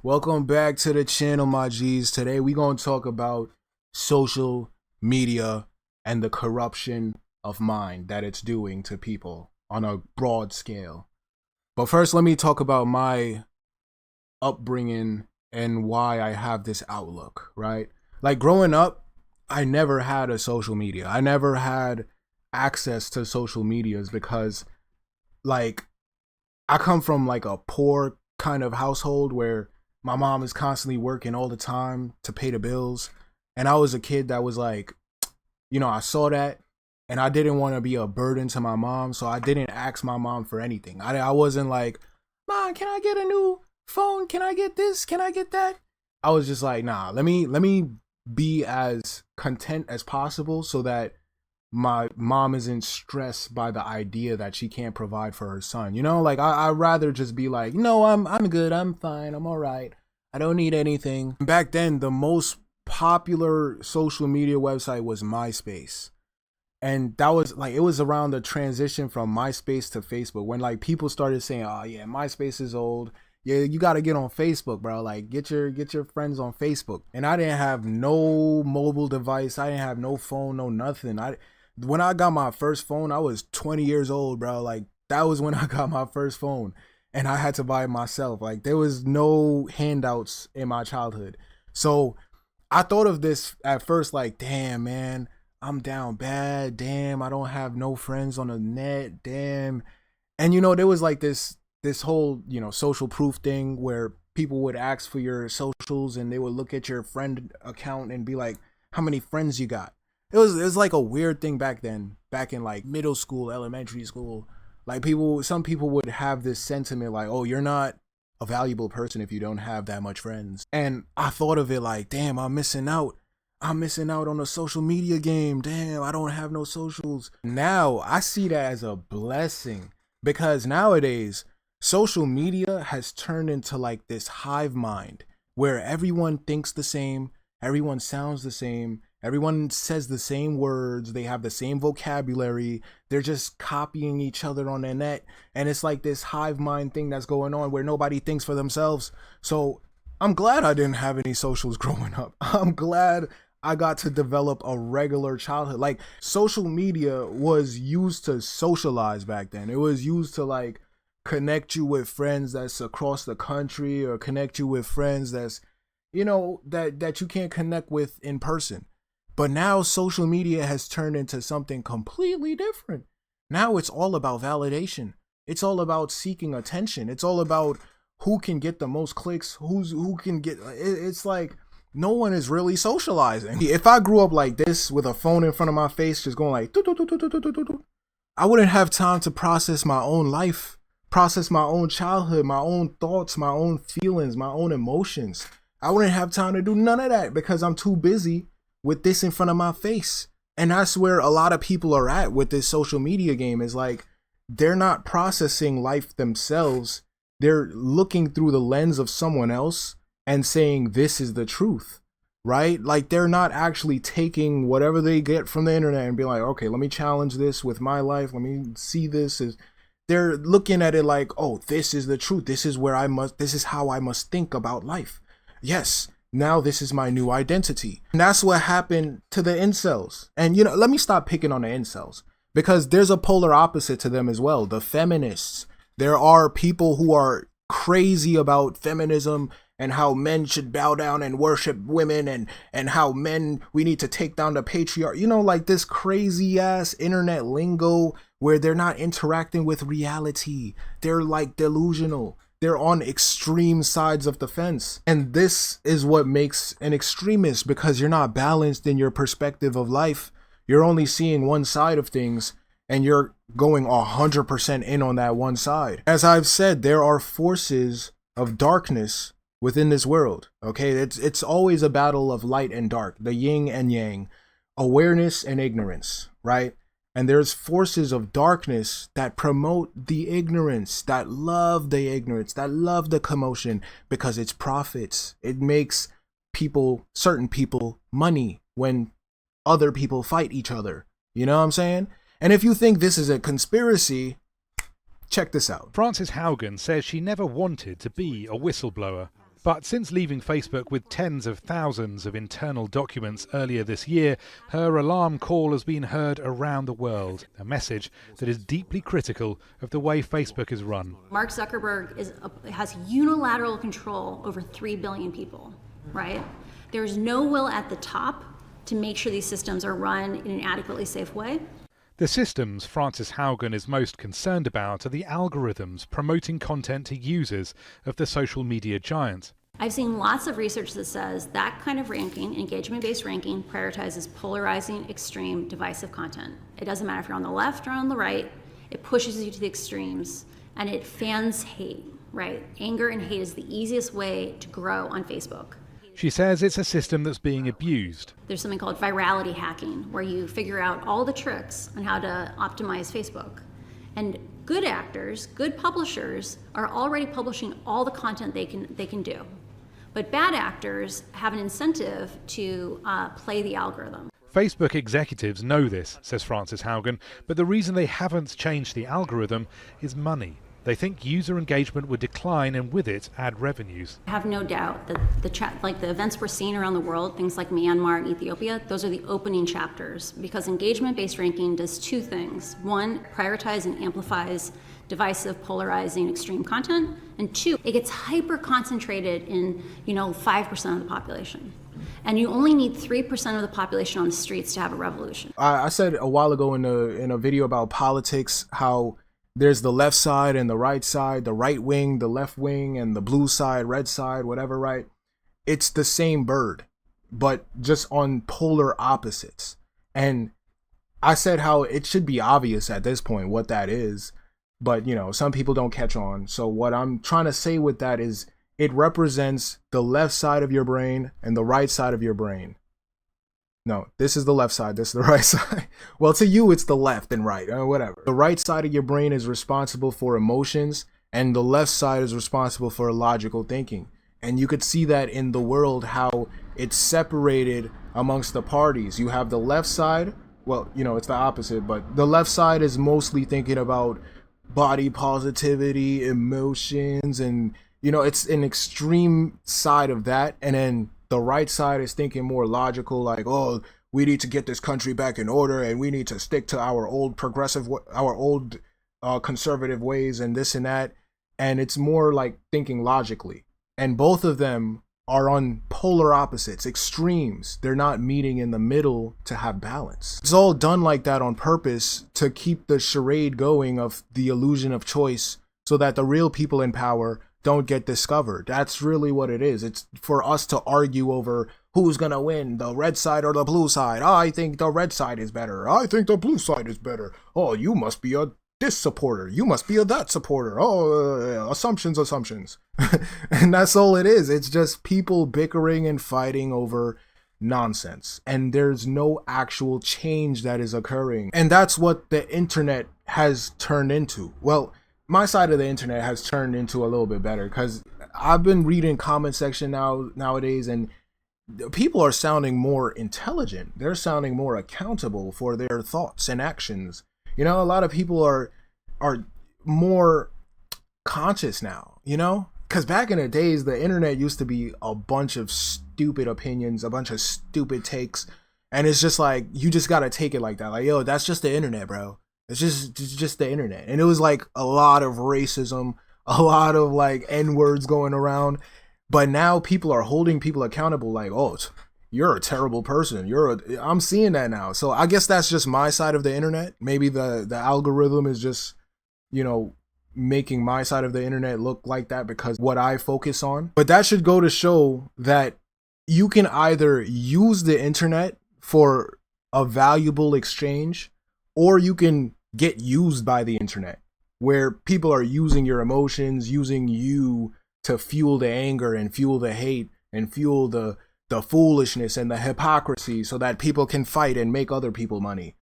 Welcome back to the channel, my G's. Today we gonna talk about social media and the corruption of mind that it's doing to people on a broad scale. But first, let me talk about my upbringing and why I have this outlook, right? Like growing up, I never had a social media. I never had access to social medias because like I come from like a poor kind of household where my mom is constantly working all the time to pay the bills. And I was a kid that was like, I saw that and I didn't want to be a burden to my mom. So I didn't ask my mom for anything. I wasn't like, Mom, can I get a new phone? Can I get this? Can I get that? I was just like, nah, let me be as content as possible so that my mom isn't stressed by the idea that she can't provide for her son. Like I'd rather just be like, no, I'm good, I'm fine, I'm all right. I don't need anything. Back then, the most popular social media website was MySpace. And that was like, it was around the transition from MySpace to Facebook when like people started saying, oh yeah, MySpace is old. Yeah, you got to get on Facebook, bro. Like get your friends on Facebook. And I didn't have no mobile device. I didn't have no phone, no nothing. When I got my first phone, I was 20 years old, bro. Like that was when I got my first phone and I had to buy it myself. Like there was no handouts in my childhood. So I thought of this at first like, damn, man, I'm down bad. Damn, I don't have no friends on the net. Damn. And there was like this whole, social proof thing where people would ask for your socials and they would look at your friend account and be like, how many friends you got? It was like a weird thing back then, back in like middle school, elementary school. Like some people would have this sentiment like, oh, you're not a valuable person if you don't have that much friends. And I thought of it like, damn, I'm missing out. I'm missing out on a social media game. Damn, I don't have no socials. Now I see that as a blessing because nowadays social media has turned into like this hive mind where everyone thinks the same, everyone sounds the same, everyone says the same words, they have the same vocabulary, they're just copying each other on the net. And it's like this hive mind thing that's going on where nobody thinks for themselves. So I'm glad I didn't have any socials growing up. I'm glad I got to develop a regular childhood. Like social media was used to socialize back then. It was used to like connect you with friends that's across the country or connect you with friends that's, that you can't connect with in person. But now social media has turned into something completely different. Now it's all about validation. It's all about seeking attention. It's all about who can get the most clicks, who can get, it's like no one is really socializing. If I grew up like this with a phone in front of my face, just going like, I wouldn't have time to process my own life, process my own childhood, my own thoughts, my own feelings, my own emotions. I wouldn't have time to do none of that because I'm too busy with this in front of my face. And that's where a lot of people are at with this social media game is like, they're not processing life themselves. They're looking through the lens of someone else and saying, this is the truth, right? Like they're not actually taking whatever they get from the internet and be like, okay, let me challenge this with my life. Let me see this as they're looking at it like, oh, this is the truth. This is how I must think about life. Yes. Now this is my new identity. And that's what happened to the incels. And let me stop picking on the incels because there's a polar opposite to them as well. The feminists. There are people who are crazy about feminism and how men should bow down and worship women and how we need to take down the patriarch. Like this crazy ass internet lingo where they're not interacting with reality. They're like delusional. They're on extreme sides of the fence. And this is what makes an extremist because you're not balanced in your perspective of life. You're only seeing one side of things and you're going 100% in on that one side. As I've said, there are forces of darkness within this world. Okay, it's always a battle of light and dark, the yin and yang, awareness and ignorance, right? And there's forces of darkness that promote the ignorance, that love the ignorance, that love the commotion because it's profits. It makes certain people money when other people fight each other. You know what I'm saying? And if you think this is a conspiracy, check this out. Frances Haugen says she never wanted to be a whistleblower. But since leaving Facebook with tens of thousands of internal documents earlier this year, her alarm call has been heard around the world, a message that is deeply critical of the way Facebook is run. Mark Zuckerberg has unilateral control over 3 billion people, right? There's no will at the top to make sure these systems are run in an adequately safe way. The systems Frances Haugen is most concerned about are the algorithms promoting content to users of the social media giant. I've seen lots of research that says that kind of ranking, engagement-based ranking, prioritizes polarizing, extreme, divisive content. It doesn't matter if you're on the left or on the right, it pushes you to the extremes, and it fans hate, right? Anger and hate is the easiest way to grow on Facebook. She says it's a system that's being abused. There's something called virality hacking, where you figure out all the tricks on how to optimize Facebook. And good actors, good publishers, are already publishing all the content they can do. But bad actors have an incentive to play the algorithm. Facebook executives know this, says Frances Haugen, but the reason they haven't changed the algorithm is money. They think user engagement would decline and with it ad revenues. I have no doubt that the events we're seeing around the world, things like Myanmar and Ethiopia, those are the opening chapters, because engagement-based ranking does two things. One, prioritize and amplifies divisive, polarizing, extreme content, and two, it gets hyper-concentrated in 5% of the population. And you only need 3% of the population on the streets to have a revolution. I said a while ago in a video about politics how there's the left side and the right side, the right wing, the left wing, and the blue side, red side, whatever, right? It's the same bird, but just on polar opposites. And I said how it should be obvious at this point what that is, but some people don't catch on. So what I'm trying to say with that is it represents the left side of your brain and the right side of your brain. No, this is the left side, this is the right side. Well, to you, it's the left and right, or whatever. The right side of your brain is responsible for emotions, and the left side is responsible for logical thinking. And you could see that in the world, how it's separated amongst the parties. You have the left side, well, it's the opposite, but the left side is mostly thinking about body positivity, emotions, and, it's an extreme side of that. And then the right side is thinking more logical, like, oh, we need to get this country back in order and we need to stick to our old conservative ways and this and that. And it's more like thinking logically. And both of them are on polar opposites, extremes. They're not meeting in the middle to have balance. It's all done like that on purpose to keep the charade going of the illusion of choice so that the real people in power don't get discovered. That's really what it is. It's for us to argue over who's gonna win, the red side or the blue side. Oh, I think the red side is better. I think the blue side is better. Oh, you must be a this supporter. You must be a that supporter. Oh, assumptions. And that's all it is. It's just people bickering and fighting over nonsense. And there's no actual change that is occurring. And that's what the internet has turned into. Well, my side of the internet has turned into a little bit better because I've been reading comment section nowadays, and people are sounding more intelligent. They're sounding more accountable for their thoughts and actions. A lot of people are more conscious now, because back in the days, the internet used to be a bunch of stupid opinions, a bunch of stupid takes. And it's just like, you just got to take it like that. Like, yo, that's just the internet, bro. It's just the internet. And it was like a lot of racism, a lot of like N-words going around. But now people are holding people accountable like, oh, you're a terrible person. I'm seeing that now. So I guess that's just my side of the internet. Maybe the algorithm is just, making my side of the internet look like that because what I focus on. But that should go to show that you can either use the internet for a valuable exchange, or you can get used by the internet, where people are using your emotions, using you to fuel the anger and fuel the hate and fuel the foolishness and the hypocrisy so that people can fight and make other people money.